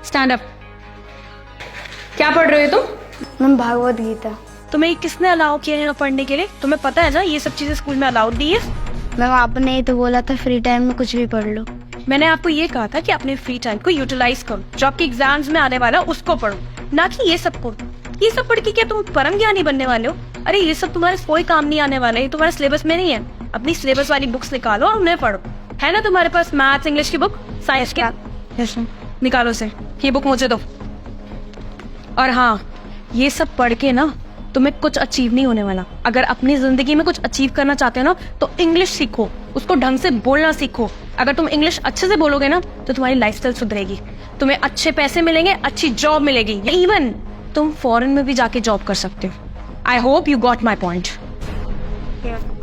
Stand up. क्या पढ़ रहे हो तुम? मैम भागवत गीता। तुम्हें किसने अलाउ किया है पढ़ने के लिए? तुम्हें पता है ना ये सब चीजें स्कूल में अलाउड नहीं है। मैम आपने ही तो बोला था फ्री टाइम में कुछ भी पढ़ लो। मैंने आपको ये कहा था कि अपने फ्री टाइम को यूटिलाइज करो, जो आपके एग्जाम्स में आने वाला उसको पढ़ो, ना कि ये सब पढ़ो। ये सब पढ़ के क्या तुम परम ज्ञानी बनने वाले हो? अरे ये सब तुम्हारे कोई काम नहीं आने वाला है, तुम्हारे सिलेबस में नहीं है। अपनी सिलेबस वाली बुक्स निकालो और उन्हें पढ़ो। है ना तुम्हारे पास मैथ्स इंग्लिश की बुक, साइंस की? Yes ma'am. निकालो से, ये बुक मुझे दो। और हाँ, ये सब पढ़ के ना तुम्हें कुछ अचीव नहीं होने वाला। अगर अपनी जिंदगी में कुछ अचीव करना चाहते हो ना तो इंग्लिश सीखो, उसको ढंग से बोलना सीखो। अगर तुम इंग्लिश अच्छे से बोलोगे ना तो तुम्हारी लाइफस्टाइल सुधरेगी, तुम्हें अच्छे पैसे मिलेंगे, अच्छी जॉब मिलेगी, इवन तुम फॉरेन में भी जाके जॉब कर सकते हो। I hope you got my point.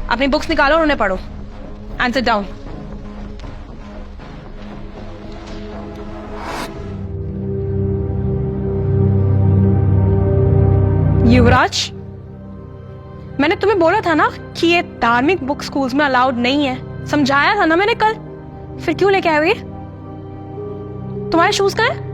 अपनी बुक्स निकालो और उन्हें पढ़ो। And sit down. युवराज, मैंने तुम्हें बोला था ना कि ये धार्मिक बुक स्कूल्स में अलाउड नहीं है। समझाया था ना मैंने कल, फिर क्यों लेके आए हो ये? तुम्हारे शूज कहाँ है?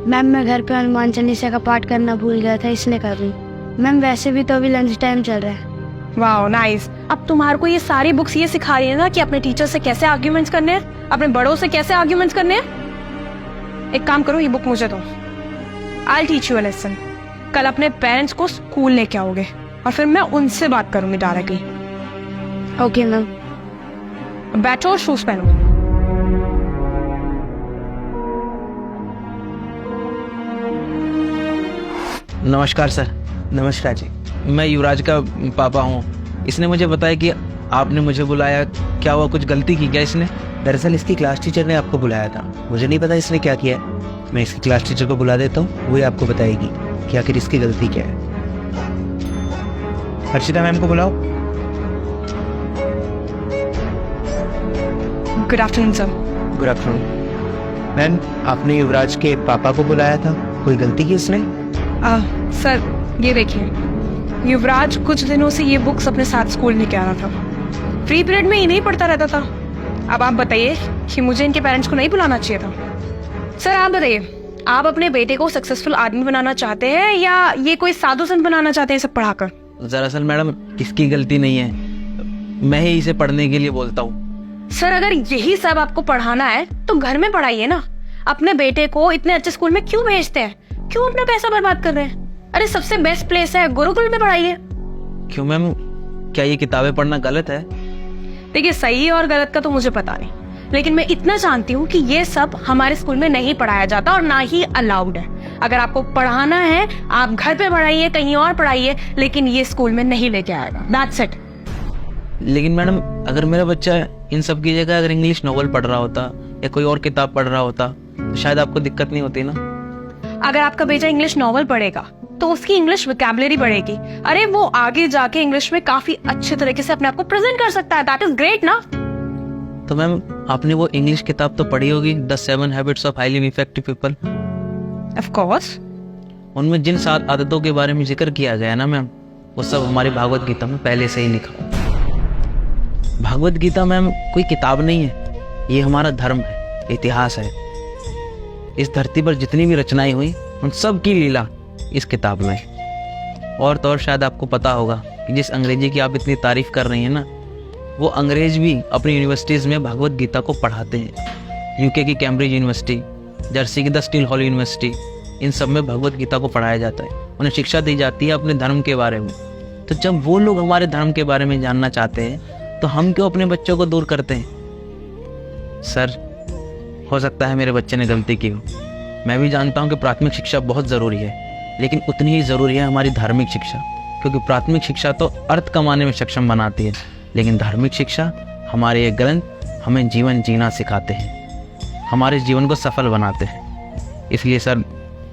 मैम मैं घर पे हनुमान चालीसा का पाठ करना भूल गया था, इसलिए कर रही हूँ। मैम वैसे भी तो अभी लंच टाइम चल रहा है। Wow nice. अब तुम्हारे को ये सारी बुक्स ये सिखा रही है ना कि अपने टीचर से कैसे आर्ग्यूमेंट्स करने हैं, अपने बड़ों से कैसे आर्ग्यूमेंट्स करने हैं। एक काम करो, ये बुक मुझे दो। I teach you a lesson. कल अपने पेरेंट्स को स्कूल लेके आओगे और फिर मैं उनसे बात करूंगी डायरेक्टली। Okay ma'am. बैठो और शूज पहनो। नमस्कार सर। नमस्कार जी। मैं युवराज का पापा हूँ। इसने मुझे बताया कि आपने मुझे बुलाया। क्या हुआ, कुछ गलती की क्या इसने? दरअसल इसकी क्लास टीचर ने आपको बुलाया था, मुझे नहीं पता इसने क्या किया है। मैं इसकी क्लास टीचर को बुला देता हूँ, वही आपको बताएगी कि आखिर इसकी गलती क्या है। हर्षिता मैम को बुलाओ। Good afternoon sir. Good afternoon. Ma'am आपने युवराज के पापा को बुलाया था, कोई गलती की उसने? सर ये देखिए, युवराज कुछ दिनों से ये बुक्स अपने साथ स्कूल लेके आ रहा था। फ्री पीरियड में इन्हें पढ़ता रहता था। अब आप बताइए कि मुझे इनके पेरेंट्स को नहीं बुलाना चाहिए था? सर आप बताइए, आप अपने बेटे को सक्सेसफुल आदमी बनाना चाहते हैं या ये कोई साधु संत बनाना चाहते हैं सब पढ़ाकर? दरअसल मैडम इसकी गलती नहीं है, मैं ही इसे पढ़ने के लिए बोलता हूँ। सर अगर यही सब आपको पढ़ाना है तो घर में पढ़ाइए ना। अपने बेटे को इतने अच्छे स्कूल में क्यों भेजते हैं? क्यों अपना पैसा बर्बाद कर रहे हैं? अरे सबसे बेस्ट प्लेस है गुरुकुल में पढ़ाइए। क्यों मैम, क्या ये किताबें पढ़ना गलत है? देखिए सही और गलत का तो मुझे पता नहीं, लेकिन मैं इतना जानती हूँ कि ये सब हमारे स्कूल में नहीं पढ़ाया जाता और ना ही अलाउड है। अगर आपको पढ़ाना है आप घर पे पढ़ाइए, कहीं और पढ़ाइए, लेकिन ये स्कूल में नहीं लेके आएगा। That's it. लेकिन मैडम अगर मेरा बच्चा इन सब की जगह अगर इंग्लिश नॉवल पढ़ रहा होता या कोई और किताब पढ़ रहा होता तो शायद आपको दिक्कत नहीं होती ना। अगर आपका बेटा इंग्लिश नॉवल पढ़ेगा तो उसकी इंग्लिश वोकैबुलरी बढ़ेगी। अरे वो आगे जाके इंग्लिश में काफी अच्छे तरीके से अपने आप को प्रेजेंट कर सकता है। दैट इज ग्रेट ना। तो मैम आपने वो इंग्लिश किताब तो पढ़ी होगी, the 7 habits of highly effective people. Of course. उनमें जिन 7 आदतों के बारे में जिक्र किया गया ना मैम, वो सब हमारी भागवत गीता में पहले से ही लिखा। भागवत गीता मैम कोई किताब नहीं है, ये हमारा धर्म है, इतिहास है। इस धरती पर जितनी भी रचनाएं हुई उन सब की लीला इस किताब में। और तो और शायद आपको पता होगा कि जिस अंग्रेजी की आप इतनी तारीफ कर रही हैं ना, वो अंग्रेज भी अपनी यूनिवर्सिटीज़ में भागवत गीता को पढ़ाते हैं। यूके की कैम्ब्रिज यूनिवर्सिटी, जर्सी की द स्टील हॉल यूनिवर्सिटी, इन सब में भगवत गीता को पढ़ाया जाता है। उन्हें शिक्षा दी जाती है अपने धर्म के बारे में। तो जब वो लोग हमारे धर्म के बारे में जानना चाहते हैं तो हम क्यों अपने बच्चों को दूर करते हैं? सर हो सकता है मेरे बच्चे ने गलती की हो। मैं भी जानता हूँ कि प्राथमिक शिक्षा बहुत ज़रूरी है, लेकिन उतनी ही ज़रूरी है हमारी धार्मिक शिक्षा। क्योंकि प्राथमिक शिक्षा तो अर्थ कमाने में सक्षम बनाती है, लेकिन धार्मिक शिक्षा हमारे ये ग्रंथ हमें जीवन जीना सिखाते हैं, हमारे जीवन को सफल बनाते हैं। इसलिए सर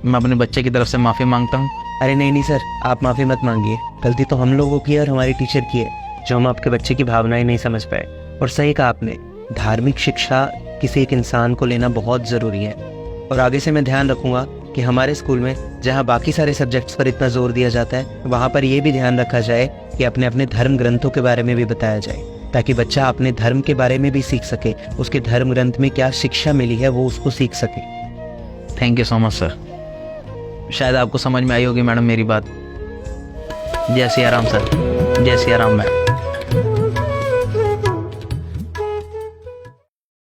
मैं अपने बच्चे की तरफ से माफ़ी मांगता हूँ। अरे नहीं सर, आप माफ़ी मत मांगिए। गलती तो हम लोगों की है और हमारी टीचर की है, जो हम आपके बच्चे की भावनाएं नहीं समझ पाए। और सही कहा आपने, धार्मिक शिक्षा किसी एक इंसान को लेना बहुत ज़रूरी है। और आगे से मैं ध्यान रखूँगा कि हमारे स्कूल में जहाँ बाकी सारे सब्जेक्ट्स पर इतना जोर दिया जाता है, वहाँ पर ये भी ध्यान रखा जाए कि अपने अपने धर्म ग्रंथों के बारे में भी बताया जाए, ताकि बच्चा अपने धर्म के बारे में भी सीख सके, उसके धर्म ग्रंथ में क्या शिक्षा मिली है वो उसको सीख सके। Thank you so much sir. शायद आपको समझ में आई होगी मैडम मेरी बात। जय सिया राम सर, जय सिया राम मैडम।